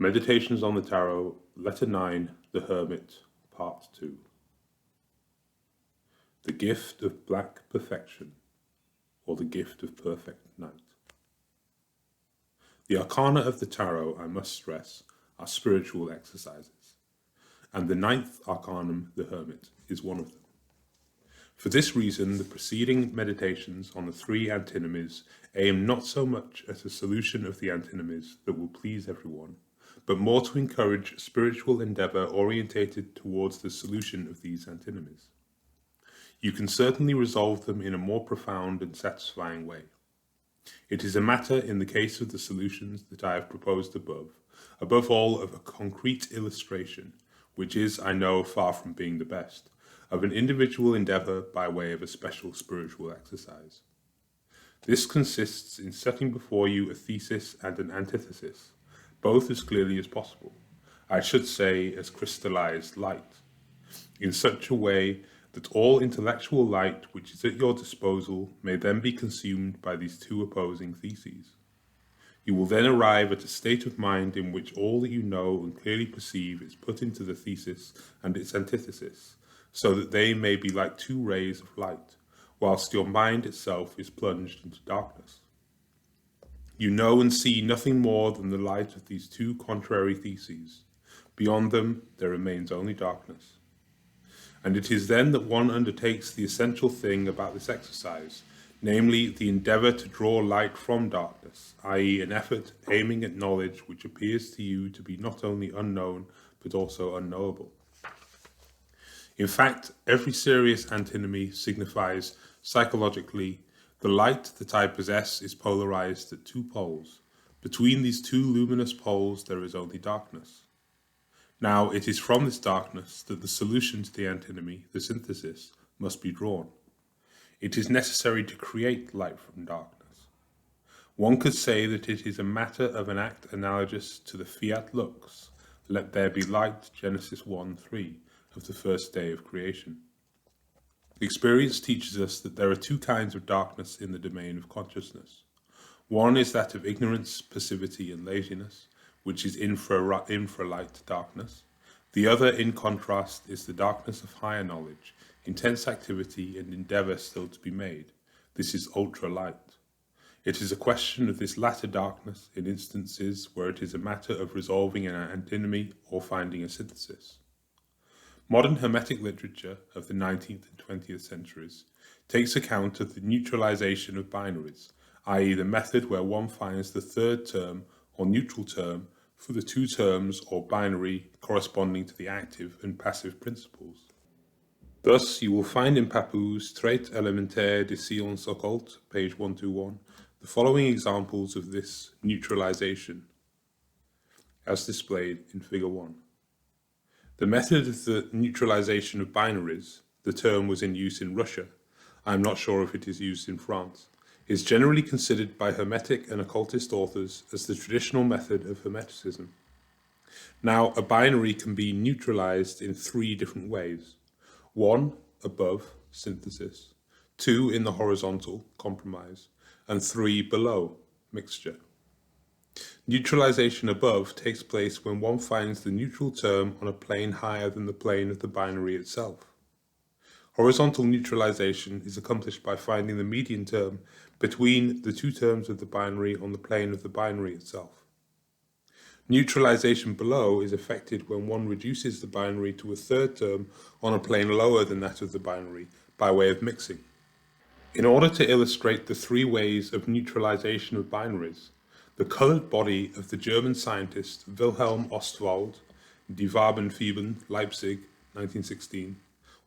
Meditations on the Tarot, Letter 9, The Hermit, Part 2. The Gift of Black Perfection, or the Gift of Perfect Night. The arcana of the tarot, I must stress, are spiritual exercises, and the ninth arcanum, the Hermit, is one of them. For this reason, the preceding meditations on the three antinomies aim not so much at a solution of the antinomies that will please everyone, but more to encourage spiritual endeavor orientated towards the solution of these antinomies. You can certainly resolve them in a more profound and satisfying way. It is a matter, in the case of the solutions that I have proposed above all of a concrete illustration, which is, I know, far from being the best, of an individual endeavor by way of a special spiritual exercise. This consists in setting before you a thesis and an antithesis, both as clearly as possible, I should say as crystallized light, in such a way that all intellectual light which is at your disposal may then be consumed by these two opposing theses. You will then arrive at a state of mind in which all that you know and clearly perceive is put into the thesis and its antithesis, so that they may be like two rays of light, whilst your mind itself is plunged into darkness. You know and see nothing more than the light of these two contrary theses. Beyond them, there remains only darkness. And it is then that one undertakes the essential thing about this exercise, namely the endeavor to draw light from darkness, i.e. an effort aiming at knowledge which appears to you to be not only unknown, but also unknowable. In fact, every serious antinomy signifies, psychologically, the light that I possess is polarized at two poles. Between these two luminous poles there is only darkness. Now, it is from this darkness that the solution to the antinomy, the synthesis, must be drawn. It is necessary to create light from darkness. One could say that it is a matter of an act analogous to the fiat lux, let there be light, Genesis 1:3, of the first day of creation. Experience teaches us that there are two kinds of darkness in the domain of consciousness. One is that of ignorance, passivity, and laziness, which is infralight darkness. The other, in contrast, is the darkness of higher knowledge, intense activity, and endeavor still to be made. This is ultralight. It is a question of this latter darkness in instances where it is a matter of resolving an antinomy or finding a synthesis. Modern Hermetic literature of the 19th and 20th centuries takes account of the neutralization of binaries, i.e. the method where one finds the third term or neutral term for the two terms or binary corresponding to the active and passive principles. Thus, you will find in Papou's Traite élémentaire des sciences occultes, page 121, the following examples of this neutralization, as displayed in Figure 1. The method of the neutralization of binaries, the term was in use in Russia, I am not sure if it is used in France, is generally considered by Hermetic and occultist authors as the traditional method of Hermeticism. Now, a binary can be neutralized in three different ways. 1, above, synthesis. 2, in the horizontal, compromise. And 3, below, mixture. Neutralization above takes place when one finds the neutral term on a plane higher than the plane of the binary itself. Horizontal neutralization is accomplished by finding the median term between the two terms of the binary on the plane of the binary itself. Neutralization below is effected when one reduces the binary to a third term on a plane lower than that of the binary by way of mixing. In order to illustrate the three ways of neutralization of binaries, the colored body of the German scientist Wilhelm Ostwald, Die Farbenfibern, Leipzig, 1916,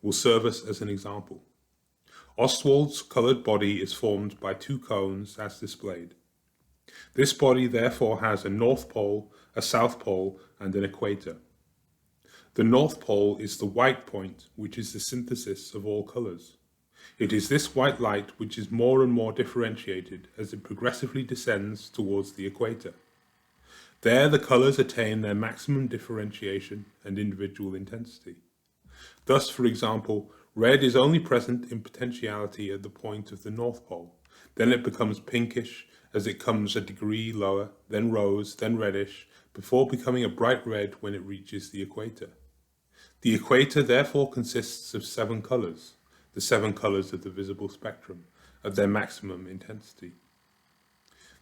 will serve us as an example. Ostwald's colored body is formed by two cones as displayed. This body therefore has a north pole, a south pole, and an equator. The north pole is the white point, which is the synthesis of all colors. It is this white light which is more and more differentiated as it progressively descends towards the equator. There the colors attain their maximum differentiation and individual intensity. Thus, for example, red is only present in potentiality at the point of the North Pole. Then it becomes pinkish as it comes a degree lower, then rose, then reddish, before becoming a bright red when it reaches the equator. The equator therefore consists of 7 colors, the 7 colors of the visible spectrum, at their maximum intensity.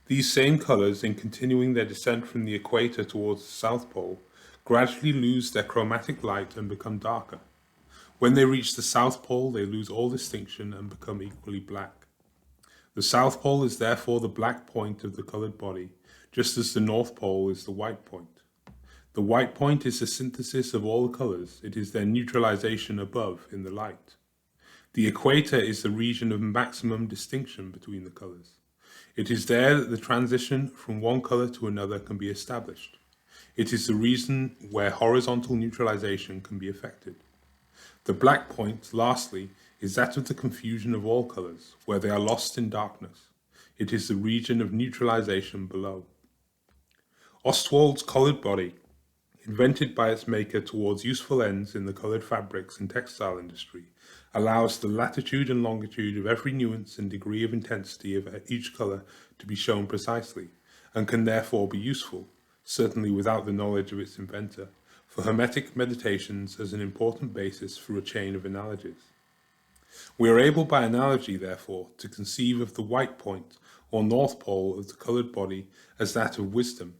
These same colors, in continuing their descent from the equator towards the South Pole, gradually lose their chromatic light and become darker. When they reach the South Pole, they lose all distinction and become equally black. The South Pole is therefore the black point of the colored body, just as the North Pole is the white point. The white point is the synthesis of all the colors. It is their neutralization above in the light. The equator is the region of maximum distinction between the colors. It is there that the transition from one color to another can be established. It is the region where horizontal neutralization can be effected. The black point, lastly, is that of the confusion of all colors, where they are lost in darkness. It is the region of neutralization below. Ostwald's colored body, invented by its maker towards useful ends in the colored fabrics and textile industry, allows the latitude and longitude of every nuance and degree of intensity of each color to be shown precisely, and can therefore be useful, certainly without the knowledge of its inventor, for Hermetic meditations as an important basis for a chain of analogies. We are able by analogy, therefore, to conceive of the white point or north pole of the colored body as that of wisdom,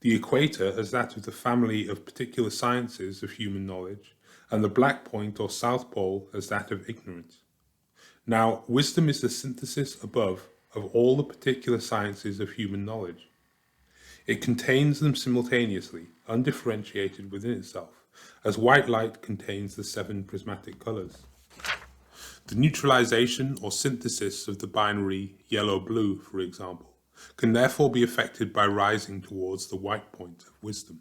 the equator as that of the family of particular sciences of human knowledge, and the black point or south pole as that of ignorance. Now, wisdom is the synthesis above of all the particular sciences of human knowledge. It contains them simultaneously, undifferentiated within itself, as white light contains the 7 prismatic colors. The neutralization or synthesis of the binary yellow-blue, for example, can therefore be effected by rising towards the white point of wisdom.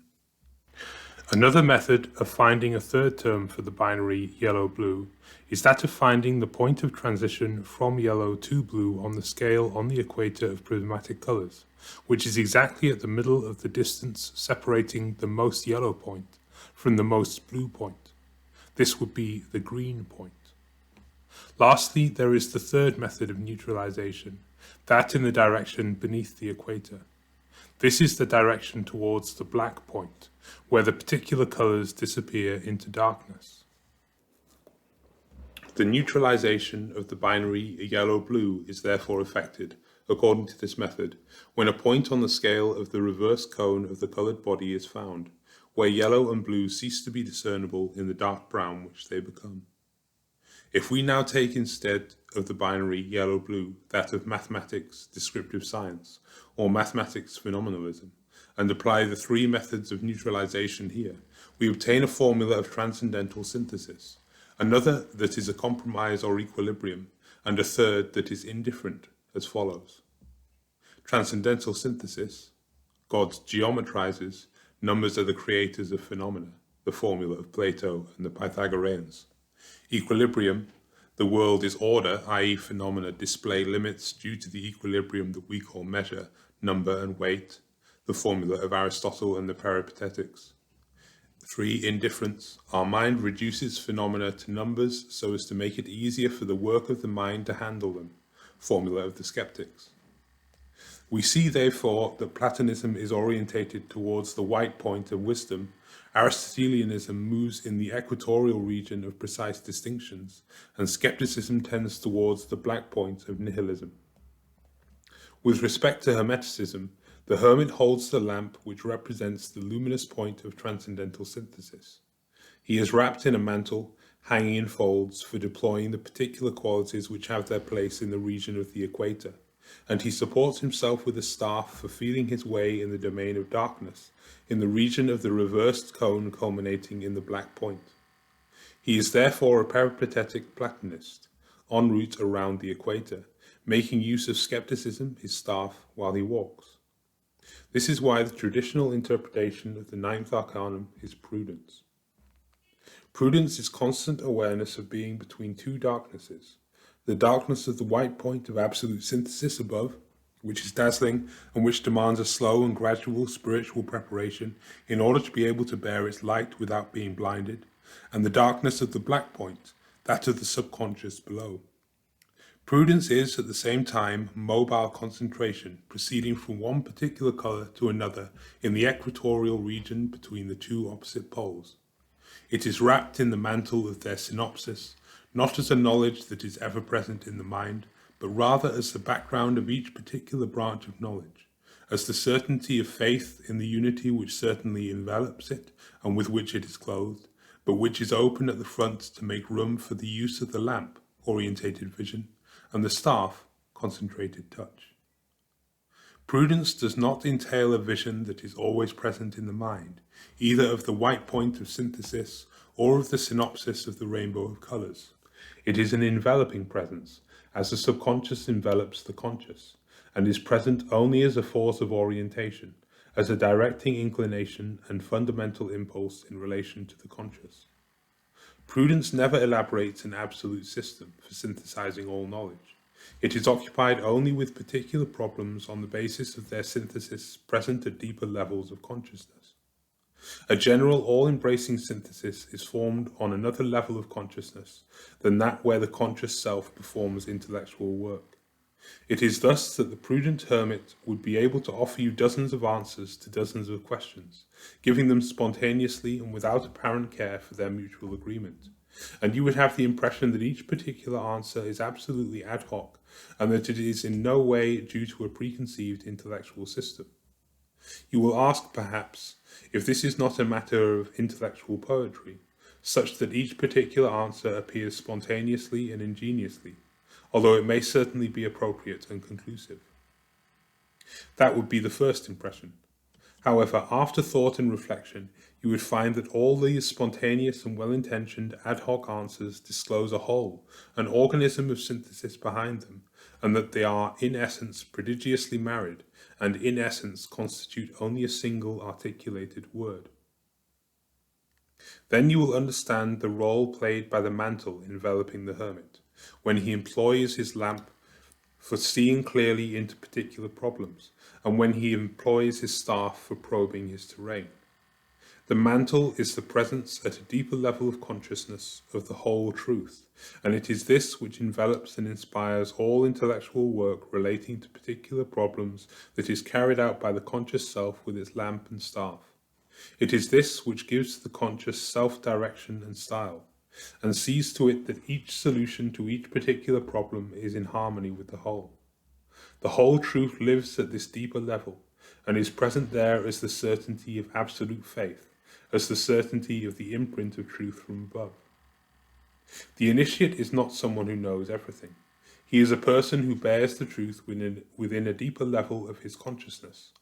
Another method of finding a third term for the binary yellow-blue is that of finding the point of transition from yellow to blue on the scale on the equator of prismatic colors, which is exactly at the middle of the distance separating the most yellow point from the most blue point. This would be the green point. Lastly, there is the third method of neutralization, that in the direction beneath the equator. This is the direction towards the black point, where the particular colors disappear into darkness. The neutralization of the binary yellow-blue is therefore effected, according to this method, when a point on the scale of the reverse cone of the colored body is found, where yellow and blue cease to be discernible in the dark brown which they become. If we now take instead of the binary yellow-blue that of mathematics descriptive science, or mathematics phenomenalism, and apply the 3 methods of neutralization here, we obtain a formula of transcendental synthesis, another that is a compromise or equilibrium, and a third that is indifferent, as follows. Transcendental synthesis: God geometrizes, numbers are the creators of phenomena, the formula of Plato and the Pythagoreans. Equilibrium: the world is order, i.e. phenomena display limits due to the equilibrium that we call measure, number and weight, the formula of Aristotle and the Peripatetics. 3. Indifference: our mind reduces phenomena to numbers so as to make it easier for the work of the mind to handle them, formula of the skeptics. We see, therefore, that Platonism is orientated towards the white point of wisdom. Aristotelianism moves in the equatorial region of precise distinctions, and skepticism tends towards the black point of nihilism. With respect to Hermeticism, the hermit holds the lamp which represents the luminous point of transcendental synthesis. He is wrapped in a mantle, hanging in folds, for deploying the particular qualities which have their place in the region of the equator, and he supports himself with a staff for feeling his way in the domain of darkness, in the region of the reversed cone culminating in the black point. He is therefore a peripatetic Platonist, en route around the equator, making use of skepticism, his staff, while he walks. This is why the traditional interpretation of the 9th arcanum is prudence. Prudence is constant awareness of being between 2 darknesses, the darkness of the white point of absolute synthesis above, which is dazzling and which demands a slow and gradual spiritual preparation in order to be able to bear its light without being blinded, and the darkness of the black point, that of the subconscious below. Prudence is, at the same time, mobile concentration, proceeding from one particular colour to another in the equatorial region between the two opposite poles. It is wrapped in the mantle of their synopsis, not as a knowledge that is ever present in the mind, but rather as the background of each particular branch of knowledge, as the certainty of faith in the unity which certainly envelops it and with which it is clothed, but which is open at the front to make room for the use of the lamp, orientated vision, and the staff, concentrated touch. Prudence does not entail a vision that is always present in the mind, either of the white point of synthesis or of the synopsis of the rainbow of colours. It is an enveloping presence, as the subconscious envelops the conscious, and is present only as a force of orientation, as a directing inclination and fundamental impulse in relation to the conscious. Prudence never elaborates an absolute system for synthesizing all knowledge. It is occupied only with particular problems on the basis of their synthesis present at deeper levels of consciousness. A general all-embracing synthesis is formed on another level of consciousness than that where the conscious self performs intellectual work. It is thus that the prudent hermit would be able to offer you dozens of answers to dozens of questions, giving them spontaneously and without apparent care for their mutual agreement. And you would have the impression that each particular answer is absolutely ad hoc, and that it is in no way due to a preconceived intellectual system. You will ask, perhaps, if this is not a matter of intellectual poetry, such that each particular answer appears spontaneously and ingeniously, although it may certainly be appropriate and conclusive. That would be the first impression. However, after thought and reflection, you would find that all these spontaneous and well-intentioned ad hoc answers disclose a whole, an organism of synthesis behind them, and that they are in essence prodigiously married, and in essence constitute only a single articulated word. Then you will understand the role played by the mantle enveloping the hermit, when he employs his lamp for seeing clearly into particular problems, and when he employs his staff for probing his terrain. The mantle is the presence at a deeper level of consciousness of the whole truth, and it is this which envelops and inspires all intellectual work relating to particular problems that is carried out by the conscious self with its lamp and staff. It is this which gives the conscious self-direction and style, and sees to it that each solution to each particular problem is in harmony with the whole. The whole truth lives at this deeper level, and is present there as the certainty of absolute faith, as the certainty of the imprint of truth from above. The initiate is not someone who knows everything. He is a person who bears the truth within a deeper level of his consciousness,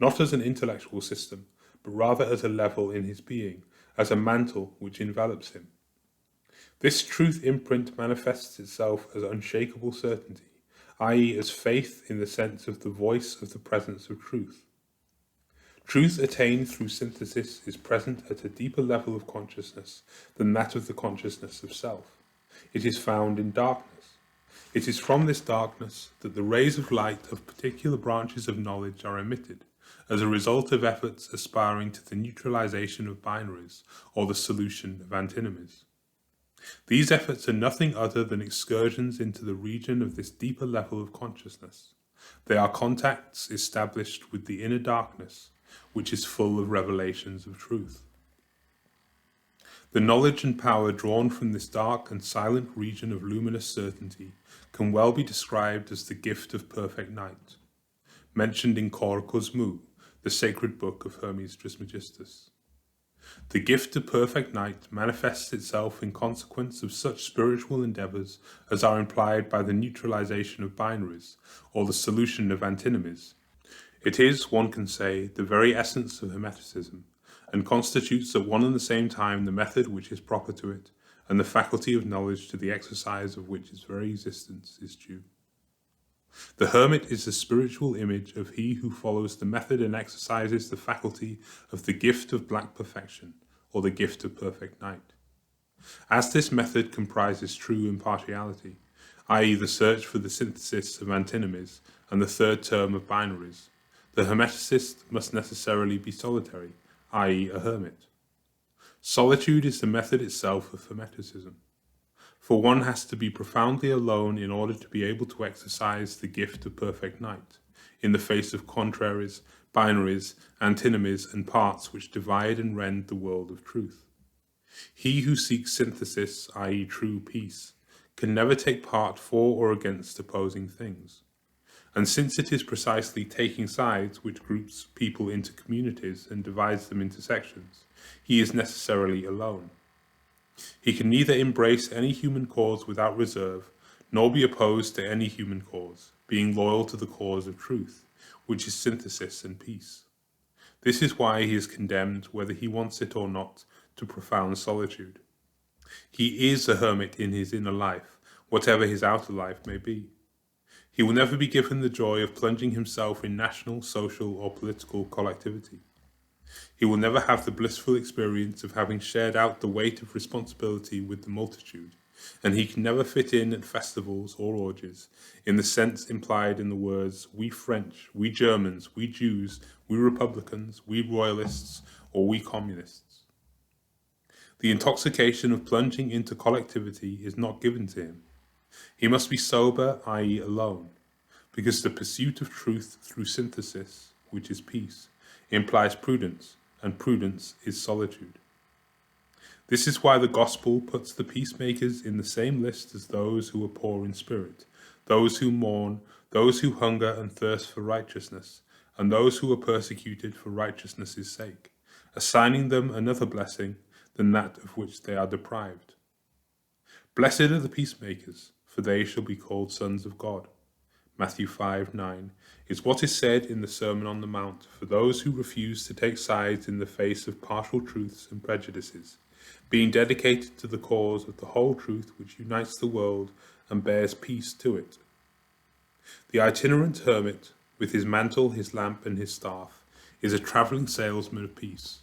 not as an intellectual system, but rather as a level in his being, as a mantle which envelops him. This truth imprint manifests itself as unshakable certainty, i.e. as faith in the sense of the voice of the presence of truth. Truth attained through synthesis is present at a deeper level of consciousness than that of the consciousness of self. It is found in darkness. It is from this darkness that the rays of light of particular branches of knowledge are emitted, as a result of efforts aspiring to the neutralization of binaries or the solution of antinomies. These efforts are nothing other than excursions into the region of this deeper level of consciousness. They are contacts established with the inner darkness, which is full of revelations of truth. The knowledge and power drawn from this dark and silent region of luminous certainty can well be described as the gift of perfect night, mentioned in Cor Cosmu, the sacred book of Hermes Trismegistus. The gift of perfect night manifests itself in consequence of such spiritual endeavours as are implied by the neutralization of binaries, or the solution of antinomies. It is, one can say, the very essence of Hermeticism, and constitutes at one and the same time the method which is proper to it, and the faculty of knowledge to the exercise of which its very existence is due. The hermit is the spiritual image of he who follows the method and exercises the faculty of the gift of black perfection, or the gift of perfect night. As this method comprises true impartiality, i.e. the search for the synthesis of antinomies and the third term of binaries, the hermeticist must necessarily be solitary, i.e. a hermit. Solitude is the method itself of Hermeticism. For one has to be profoundly alone in order to be able to exercise the gift of perfect night, in the face of contraries, binaries, antinomies, and parts which divide and rend the world of truth. He who seeks synthesis, i.e. true peace, can never take part for or against opposing things. And since it is precisely taking sides which groups people into communities and divides them into sections, he is necessarily alone. He can neither embrace any human cause without reserve, nor be opposed to any human cause, being loyal to the cause of truth, which is synthesis and peace. This is why he is condemned, whether he wants it or not, to profound solitude. He is a hermit in his inner life, whatever his outer life may be. He will never be given the joy of plunging himself in national, social, or political collectivity. He will never have the blissful experience of having shared out the weight of responsibility with the multitude, and he can never fit in at festivals or orgies in the sense implied in the words "we French, we Germans, we Jews, we Republicans, we Royalists, or we Communists." The intoxication of plunging into collectivity is not given to him. He must be sober, i.e. alone, because the pursuit of truth through synthesis, which is peace, implies prudence, and prudence is solitude. This is why the gospel puts the peacemakers in the same list as those who are poor in spirit, those who mourn, those who hunger and thirst for righteousness, and those who are persecuted for righteousness' sake, assigning them another blessing than that of which they are deprived. Blessed are the peacemakers, for they shall be called sons of God. Matthew 5:9 is what is said in the Sermon on the Mount for those who refuse to take sides in the face of partial truths and prejudices, being dedicated to the cause of the whole truth which unites the world and bears peace to it. The itinerant hermit, with his mantle, his lamp, and his staff, is a travelling salesman of peace.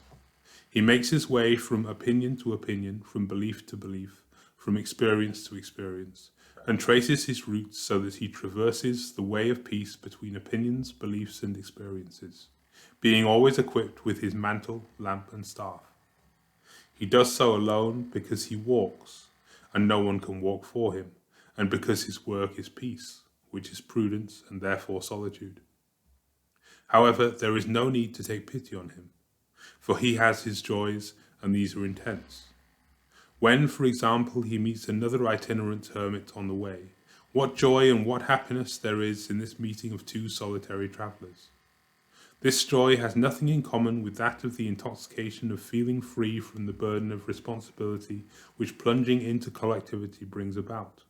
He makes his way from opinion to opinion, from belief to belief, from experience to experience, and traces his routes so that he traverses the way of peace between opinions, beliefs, and experiences, being always equipped with his mantle, lamp, and staff. He does so alone because he walks, and no one can walk for him, and because his work is peace, which is prudence and therefore solitude. However, there is no need to take pity on him, for he has his joys, and these are intense. When, for example, he meets another itinerant hermit on the way, what joy and what happiness there is in this meeting of two solitary travellers. This joy has nothing in common with that of the intoxication of feeling free from the burden of responsibility which plunging into collectivity brings about.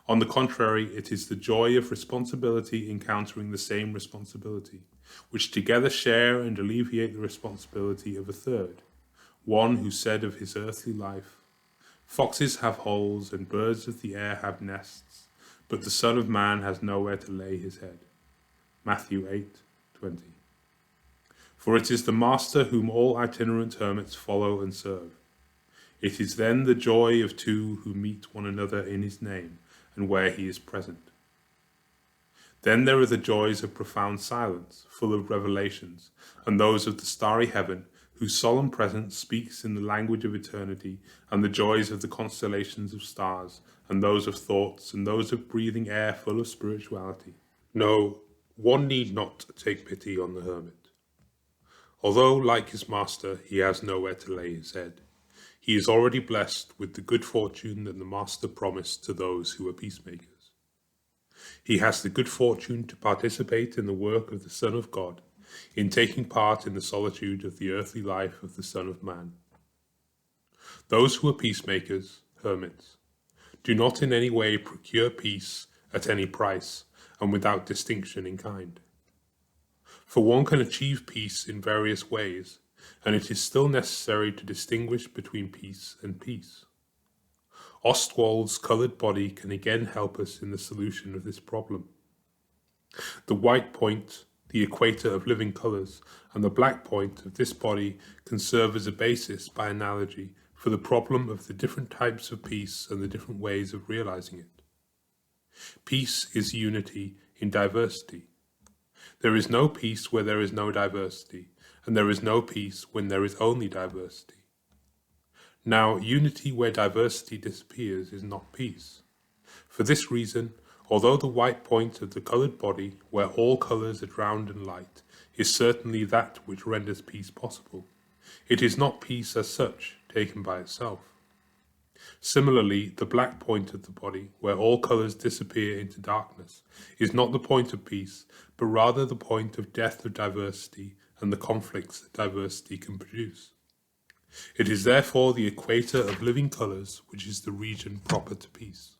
On the contrary, it is the joy of responsibility encountering the same responsibility, which together share and alleviate the responsibility of a third, one who said of his earthly life, "Foxes have holes and birds of the air have nests, but the Son of Man has nowhere to lay his head." Matthew 8:20. For it is the Master whom all itinerant hermits follow and serve. It is then the joy of two who meet one another in his name and where he is present. Then there are the joys of profound silence, full of revelations, and those of the starry heaven, whose solemn presence speaks in the language of eternity, and the joys of the constellations of stars, and those of thoughts, and those of breathing air full of spirituality. No, one need not take pity on the hermit. Although, like his master, he has nowhere to lay his head, he is already blessed with the good fortune that the master promised to those who are peacemakers. He has the good fortune to participate in the work of the Son of God, in taking part in the solitude of the earthly life of the Son of Man. Those who are peacemakers, hermits, do not in any way procure peace at any price and without distinction in kind. For one can achieve peace in various ways, and it is still necessary to distinguish between peace and peace. Ostwald's coloured body can again help us in the solution of this problem. The white point, the equator of living colours, and the black point of this body can serve as a basis, by analogy, for the problem of the different types of peace and the different ways of realising it. Peace is unity in diversity. There is no peace where there is no diversity, and there is no peace when there is only diversity. Now, unity where diversity disappears is not peace. For this reason, although the white point of the coloured body, where all colours are drowned in light, is certainly that which renders peace possible, it is not peace as such, taken by itself. Similarly, the black point of the body, where all colours disappear into darkness, is not the point of peace, but rather the point of death of diversity and the conflicts that diversity can produce. It is therefore the equator of living colours which is the region proper to peace.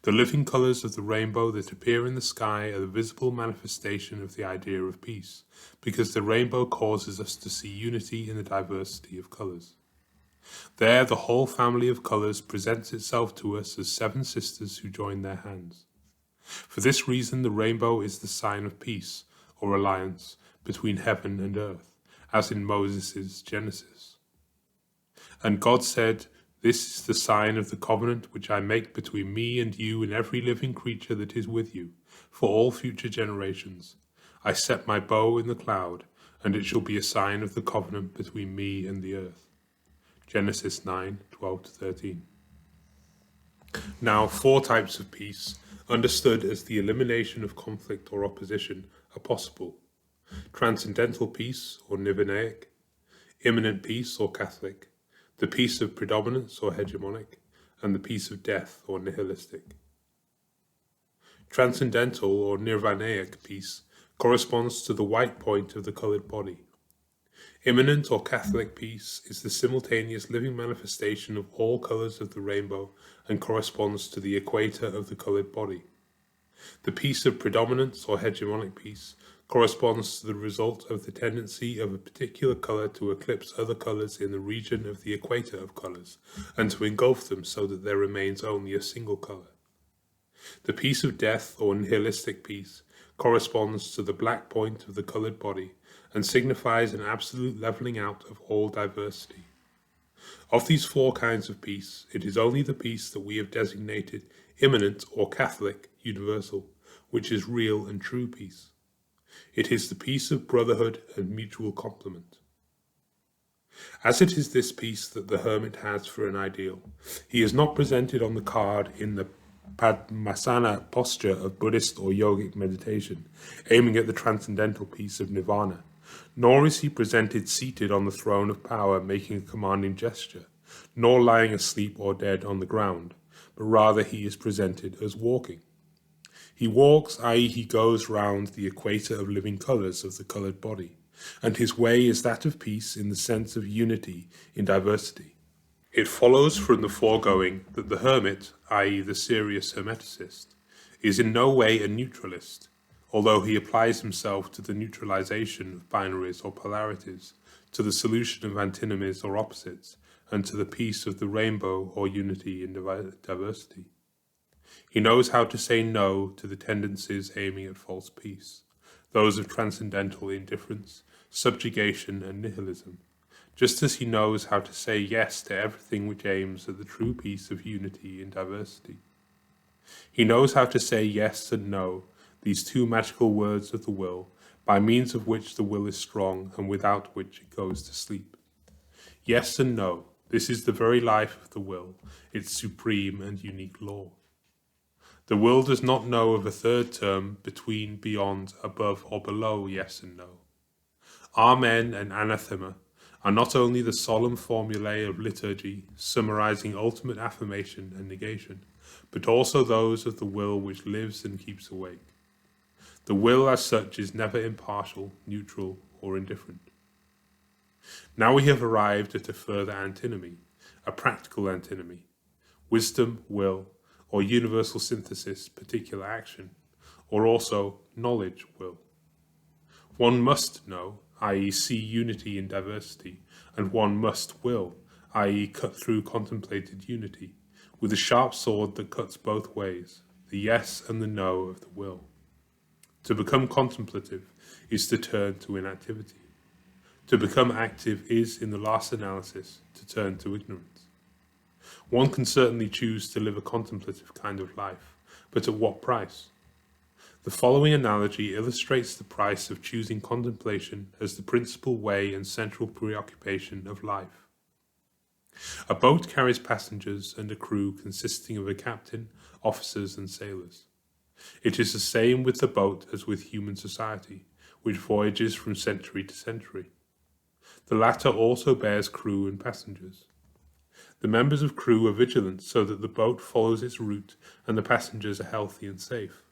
The living colours of the rainbow that appear in the sky are the visible manifestation of the idea of peace, because the rainbow causes us to see unity in the diversity of colours. There the whole family of colours presents itself to us as seven sisters who join their hands. For this reason the rainbow is the sign of peace, or alliance, between heaven and earth, as in Moses' Genesis. And God said, "This is the sign of the covenant which I make between me and you and every living creature that is with you, for all future generations. I set my bow in the cloud, and it shall be a sign of the covenant between me and the earth." Genesis 9:12-13. Now, 4 types of peace, understood as the elimination of conflict or opposition, are possible. Transcendental peace, or Nirvanaic, immanent peace, or Catholic, the peace of predominance, or hegemonic, and the peace of death, or nihilistic. Transcendental, or Nirvanaic peace corresponds to the white point of the coloured body. Immanent or Catholic peace is the simultaneous living manifestation of all colours of the rainbow and corresponds to the equator of the coloured body. The peace of predominance or hegemonic peace corresponds to the result of the tendency of a particular colour to eclipse other colours in the region of the equator of colours and to engulf them so that there remains only a single colour. The peace of death or nihilistic peace corresponds to the black point of the coloured body and signifies an absolute levelling out of all diversity. Of these 4 kinds of peace, it is only the peace that we have designated immanent or Catholic universal, which is real and true peace. It is the peace of brotherhood and mutual complement. As it is this peace that the hermit has for an ideal, he is not presented on the card in the Padmasana posture of Buddhist or yogic meditation, aiming at the transcendental peace of nirvana, nor is he presented seated on the throne of power making a commanding gesture, nor lying asleep or dead on the ground, but rather he is presented as walking. He walks, i.e. he goes round the equator of living colours of the coloured body, and his way is that of peace in the sense of unity in diversity. It follows from the foregoing that the hermit, i.e. the serious hermeticist, is in no way a neutralist, although he applies himself to the neutralization of binaries or polarities, to the solution of antinomies or opposites, and to the peace of the rainbow or unity in diversity. He knows how to say no to the tendencies aiming at false peace, those of transcendental indifference, subjugation, and nihilism, just as he knows how to say yes to everything which aims at the true peace of unity in diversity. He knows how to say yes and no, these 2 magical words of the will, by means of which the will is strong and without which it goes to sleep. Yes and no, this is the very life of the will, its supreme and unique law. The will does not know of a third term between, beyond, above, or below yes and no. Amen and anathema are not only the solemn formulae of liturgy summarizing ultimate affirmation and negation, but also those of the will which lives and keeps awake. The will as such is never impartial, neutral, or indifferent. Now we have arrived at a further antinomy, a practical antinomy: wisdom, will, or universal synthesis, particular action, or also knowledge, will. One must know, i.e. see unity in diversity, and one must will, i.e. cut through contemplated unity, with a sharp sword that cuts both ways, the yes and the no of the will. To become contemplative is to turn to inactivity. To become active is, in the last analysis, to turn to ignorance. One can certainly choose to live a contemplative kind of life, but at what price? The following analogy illustrates the price of choosing contemplation as the principal way and central preoccupation of life. A boat carries passengers and a crew consisting of a captain, officers, and sailors. It is the same with the boat as with human society, which voyages from century to century. The latter also bears crew and passengers. The members of crew are vigilant so that the boat follows its route and the passengers are healthy and safe.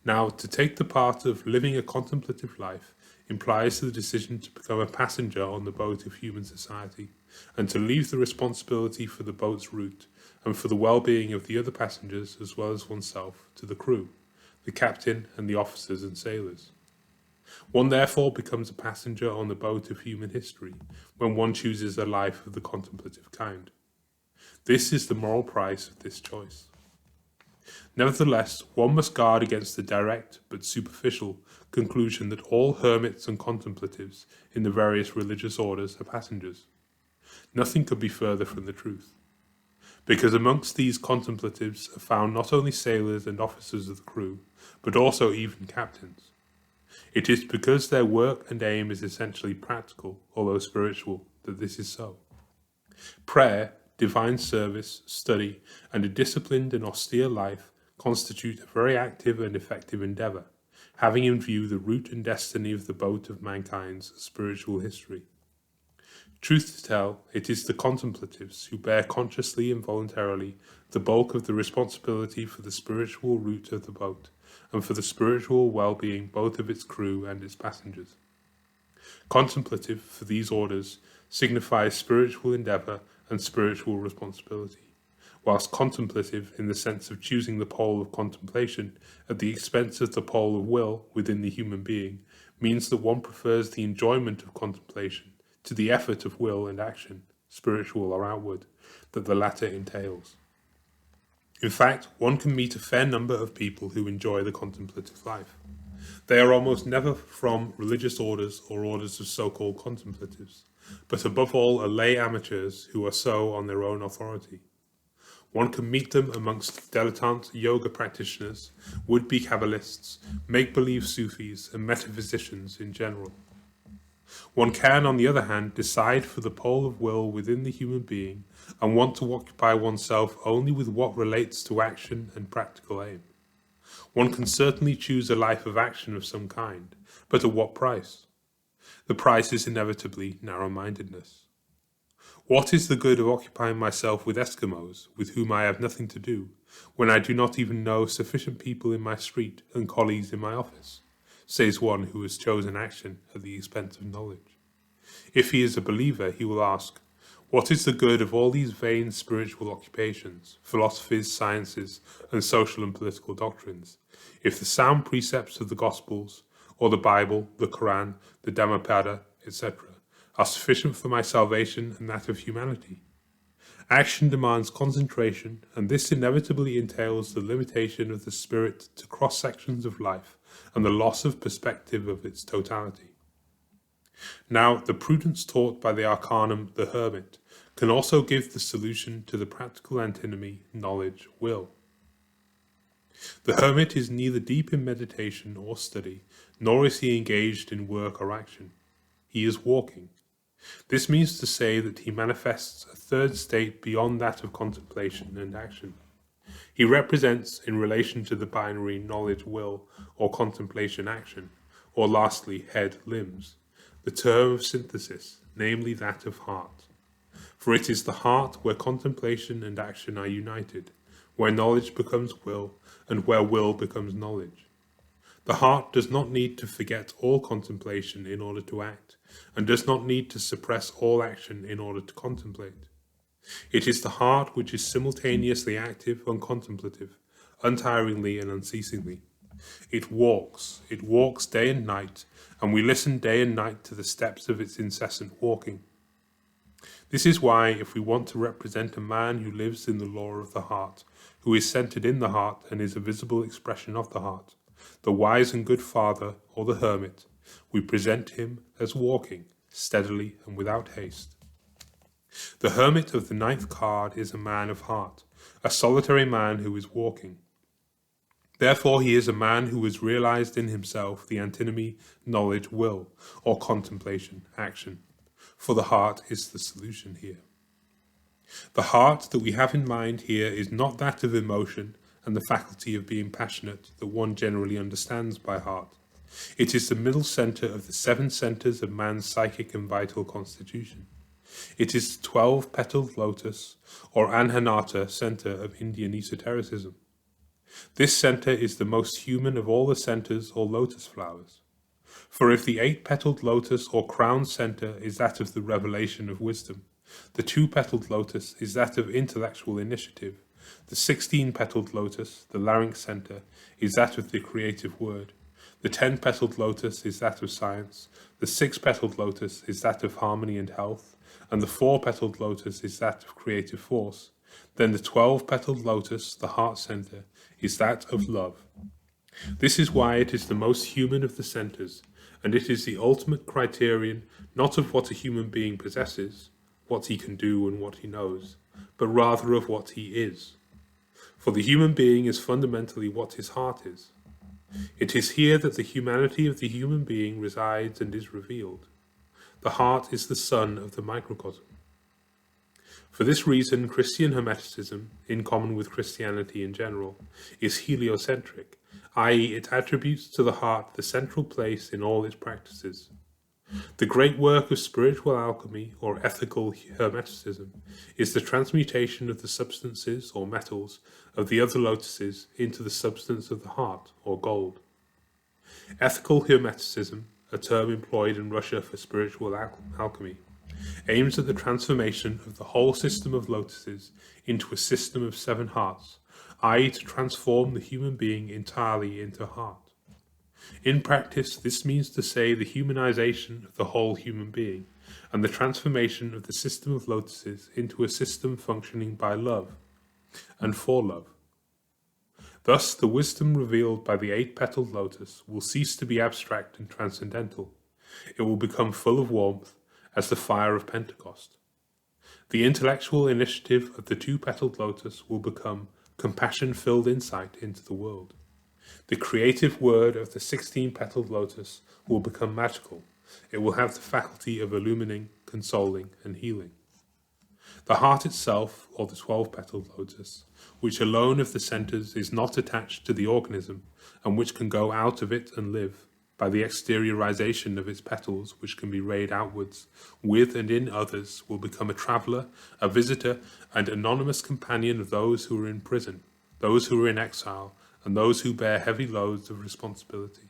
Now, to take the part of living a contemplative life implies the decision to become a passenger on the boat of human society and to leave the responsibility for the boat's route and for the well-being of the other passengers as well as oneself to the crew, the captain and the officers and sailors. One therefore becomes a passenger on the boat of human history when one chooses a life of the contemplative kind. This is the moral price of this choice. Nevertheless, one must guard against the direct but superficial conclusion that all hermits and contemplatives in the various religious orders are passengers. Nothing could be further from the truth. Because amongst these contemplatives are found not only sailors and officers of the crew, but also even captains. It is because their work and aim is essentially practical, although spiritual, that this is so. Prayer, divine service, study, and a disciplined and austere life constitute a very active and effective endeavour, having in view the route and destiny of the boat of mankind's spiritual history. Truth to tell, it is the contemplatives who bear consciously and voluntarily the bulk of the responsibility for the spiritual route of the boat, and for the spiritual well-being both of its crew and its passengers. Contemplative, for these orders, signifies spiritual endeavour and spiritual responsibility, whilst contemplative in the sense of choosing the pole of contemplation at the expense of the pole of will within the human being means that one prefers the enjoyment of contemplation to the effort of will and action, spiritual or outward, that the latter entails. In fact, one can meet a fair number of people who enjoy the contemplative life. They are almost never from religious orders or orders of so-called contemplatives, but above all are lay amateurs who are so on their own authority. One can meet them amongst dilettante yoga practitioners, would-be Kabbalists, make-believe Sufis, and metaphysicians in general. One can, on the other hand, decide for the pole of will within the human being and want to occupy oneself only with what relates to action and practical aim. One can certainly choose a life of action of some kind, but at what price? The price is inevitably narrow-mindedness. What is the good of occupying myself with Eskimos, with whom I have nothing to do, when I do not even know sufficient people in my street and colleagues in my office? Says one who has chosen action at the expense of knowledge. If he is a believer, he will ask, what is the good of all these vain spiritual occupations, philosophies, sciences, and social and political doctrines, if the sound precepts of the Gospels, or the Bible, the Quran, the Dhammapada, etc., are sufficient for my salvation and that of humanity? Action demands concentration, and this inevitably entails the limitation of the spirit to cross-sections of life and the loss of perspective of its totality. Now, the prudence taught by the arcanum, the Hermit, can also give the solution to the practical antinomy, knowledge, will. The Hermit is neither deep in meditation or study, nor is he engaged in work or action. He is walking. This means to say that he manifests a third state beyond that of contemplation and action. He represents, in relation to the binary knowledge-will or contemplation-action, or lastly head-limbs, the term of synthesis, namely that of heart. For it is the heart where contemplation and action are united, where knowledge becomes will, and where will becomes knowledge. The heart does not need to forget all contemplation in order to act, and does not need to suppress all action in order to contemplate. It is the heart which is simultaneously active and contemplative, untiringly and unceasingly. It walks day and night, and we listen day and night to the steps of its incessant walking. This is why, if we want to represent a man who lives in the law of the heart, who is centered in the heart and is a visible expression of the heart, the wise and good father, or the hermit, we present him as walking, steadily and without haste. The hermit of the 9th card is a man of heart, a solitary man who is walking. Therefore he is a man who has realized in himself the antinomy knowledge will, or contemplation action, for the heart is the solution here. The heart that we have in mind here is not that of emotion and the faculty of being passionate that one generally understands by heart. It is the middle centre of the 7 centres of man's psychic and vital constitution. It is the 12-petalled lotus, or Anhanata centre of Indian esotericism. This centre is the most human of all the centres or lotus flowers. For if the 8-petalled lotus or crown centre is that of the revelation of wisdom, the 2-petalled lotus is that of intellectual initiative, the 16-petalled lotus, the larynx centre, is that of the creative word, the 10-petalled lotus is that of science, the 6-petalled lotus is that of harmony and health, and the 4-petalled lotus is that of creative force. Then the 12-petalled lotus, the heart centre, is that of love. This is why it is the most human of the centres, and it is the ultimate criterion not of what a human being possesses, what he can do and what he knows, but rather of what he is. For the human being is fundamentally what his heart is. It is here that the humanity of the human being resides and is revealed. The heart is the sun of the microcosm. For this reason, Christian Hermeticism, in common with Christianity in general, is heliocentric, i.e., it attributes to the heart the central place in all its practices. The great work of spiritual alchemy, or ethical Hermeticism, is the transmutation of the substances, or metals, of the other lotuses into the substance of the heart, or gold. Ethical Hermeticism, a term employed in Russia for spiritual alchemy, aims at the transformation of the whole system of lotuses into a system of 7 hearts, i.e., to transform the human being entirely into a heart. In practice, this means to say the humanization of the whole human being, and the transformation of the system of lotuses into a system functioning by love, and for love. Thus, the wisdom revealed by the 8-petalled lotus will cease to be abstract and transcendental. It will become full of warmth, as the fire of Pentecost. The intellectual initiative of the 2-petalled lotus will become compassion-filled insight into the world. The creative word of the 16-petalled lotus will become magical. It will have the faculty of illumining, consoling, and healing. The heart itself, or the 12-petalled lotus, which alone of the centres is not attached to the organism, and which can go out of it and live, by the exteriorization of its petals, which can be rayed outwards, with and in others, will become a traveller, a visitor, and anonymous companion of those who are in prison, those who are in exile, and those who bear heavy loads of responsibility.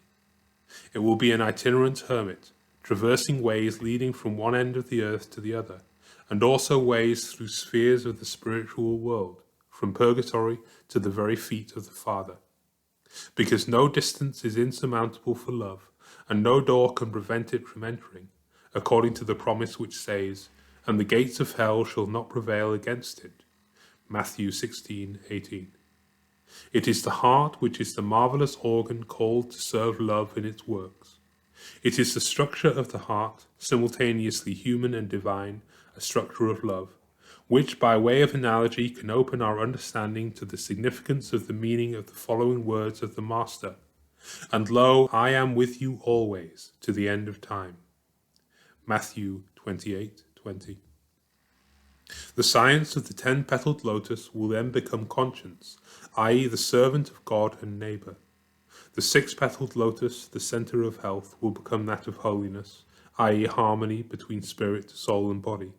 It will be an itinerant hermit, traversing ways leading from one end of the earth to the other, and also ways through spheres of the spiritual world, from purgatory to the very feet of the Father. Because no distance is insurmountable for love, and no door can prevent it from entering, according to the promise which says, "And the gates of hell shall not prevail against it." Matthew 16:18. It is the heart which is the marvellous organ called to serve love in its works. It is the structure of the heart, simultaneously human and divine, a structure of love, which by way of analogy can open our understanding to the significance of the meaning of the following words of the Master: "And lo, I am with you always, to the end of time." Matthew 28:20. The science of the 10-petalled lotus will then become conscience, i.e. the servant of God and neighbour. The 6-petalled lotus, the centre of health, will become that of holiness, i.e. harmony between spirit, soul and body.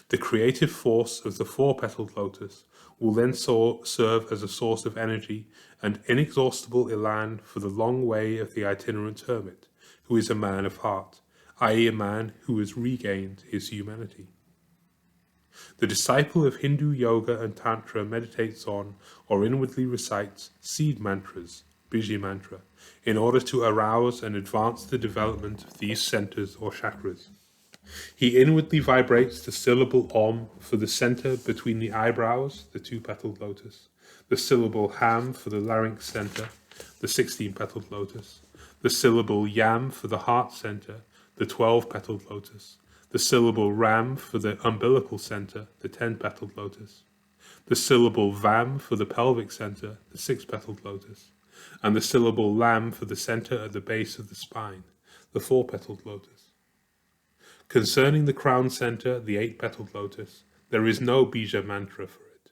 The creative force of the 4-petalled lotus will then serve as a source of energy and inexhaustible elan for the long way of the itinerant hermit, who is a man of heart, i.e. a man who has regained his humanity. The disciple of Hindu yoga and tantra meditates on or inwardly recites seed mantras, Bija mantra, in order to arouse and advance the development of these centers or chakras. He inwardly vibrates the syllable Om for the center between the eyebrows, the 2-petalled lotus, the syllable Ham for the larynx center, the 16-petalled lotus, the syllable Yam for the heart center, the 12-petalled lotus, the syllable Ram for the umbilical center, the 10-petalled lotus, the syllable Vam for the pelvic center, the 6-petalled lotus, and the syllable Lam for the center at the base of the spine, the 4-petalled lotus. Concerning the crown center, the 8-petalled lotus, There is no bija mantra for it,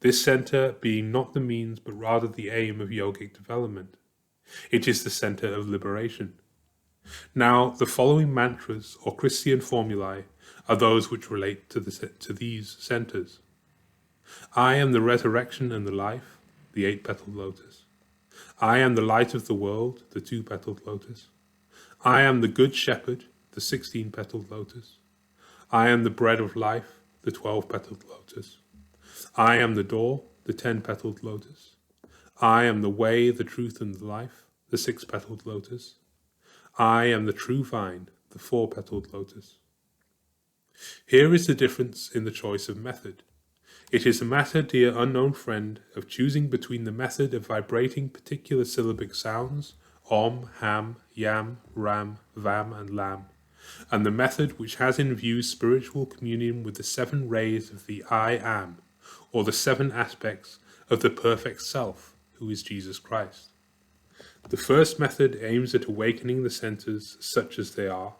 this center being not the means but rather the aim of yogic development. It is the center of liberation. Now, the following mantras or Christian formulae are those which relate to these centers. I am the resurrection and the life, the 8-petaled lotus. I am the light of the world, the 2-petaled lotus. I am the good shepherd, the 16-petaled lotus. I am the bread of life, the 12-petaled lotus. I am the door, the 10-petaled lotus. I am the way, the truth, and the life, the 6-petaled lotus. I am the true vine, the 4-petaled lotus. Here is the difference in the choice of method. It is a matter, dear unknown friend, of choosing between the method of vibrating particular syllabic sounds, om, ham, yam, ram, vam, and lam, and the method which has in view spiritual communion with the 7 rays of the I Am, or the 7 aspects of the perfect self, who is Jesus Christ. The first method aims at awakening the centers such as they are.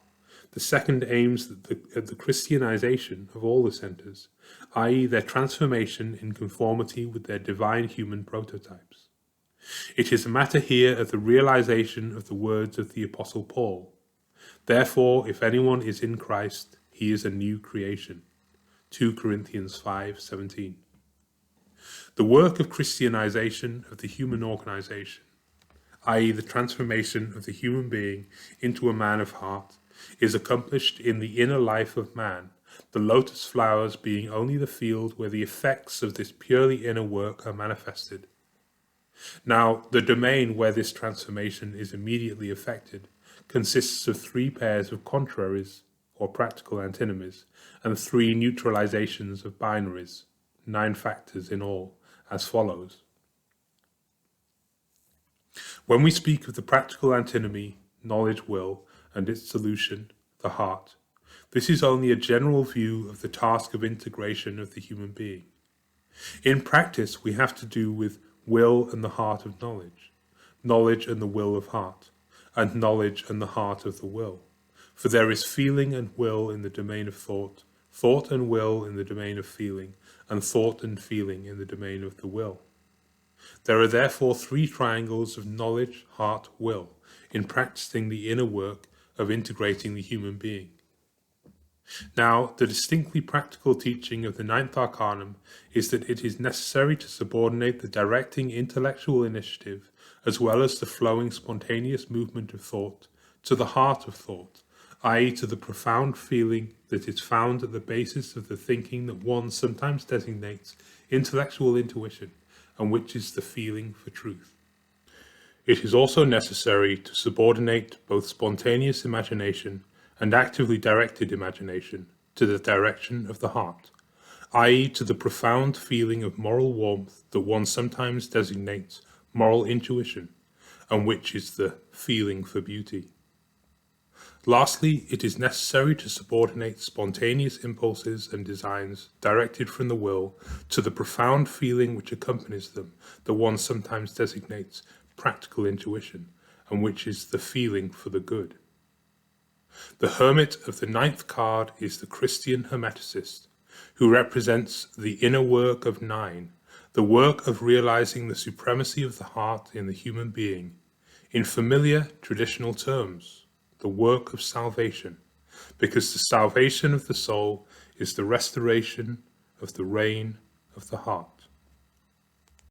The second aims at the Christianization of all the centers, i.e. their transformation in conformity with their divine human prototypes. It is a matter here of the realization of the words of the Apostle Paul. Therefore, if anyone is in Christ, he is a new creation. 2 Corinthians 5:17. The work of Christianization of the human organization, i.e. the transformation of the human being into a man of heart, is accomplished in the inner life of man, the lotus flowers being only the field where the effects of this purely inner work are manifested. Now, the domain where this transformation is immediately effected consists of 3 pairs of contraries, or practical antinomies, and 3 neutralizations of binaries, 9 factors in all, as follows. When we speak of the practical antinomy, knowledge, will, and its solution, the heart, this is only a general view of the task of integration of the human being. In practice, we have to do with will and the heart of knowledge, knowledge and the will of heart, and knowledge and the heart of the will. For there is feeling and will in the domain of thought, thought and will in the domain of feeling, and thought and feeling in the domain of the will. There are therefore 3 triangles of knowledge, heart, will in practicing the inner work of integrating the human being. Now, the distinctly practical teaching of the 9th Arcanum is that it is necessary to subordinate the directing intellectual initiative, as well as the flowing spontaneous movement of thought, to the heart of thought, i.e. to the profound feeling that is found at the basis of the thinking that one sometimes designates intellectual intuition, and which is the feeling for truth. It is also necessary to subordinate both spontaneous imagination and actively directed imagination to the direction of the heart, i.e. to the profound feeling of moral warmth that one sometimes designates moral intuition, and which is the feeling for beauty. Lastly, it is necessary to subordinate spontaneous impulses and designs directed from the will to the profound feeling which accompanies them that one sometimes designates practical intuition, and which is the feeling for the good. The Hermit of the 9th card is the Christian Hermeticist, who represents the inner work of 9, the work of realizing the supremacy of the heart in the human being, in familiar traditional terms, the work of salvation, because the salvation of the soul is the restoration of the reign of the heart.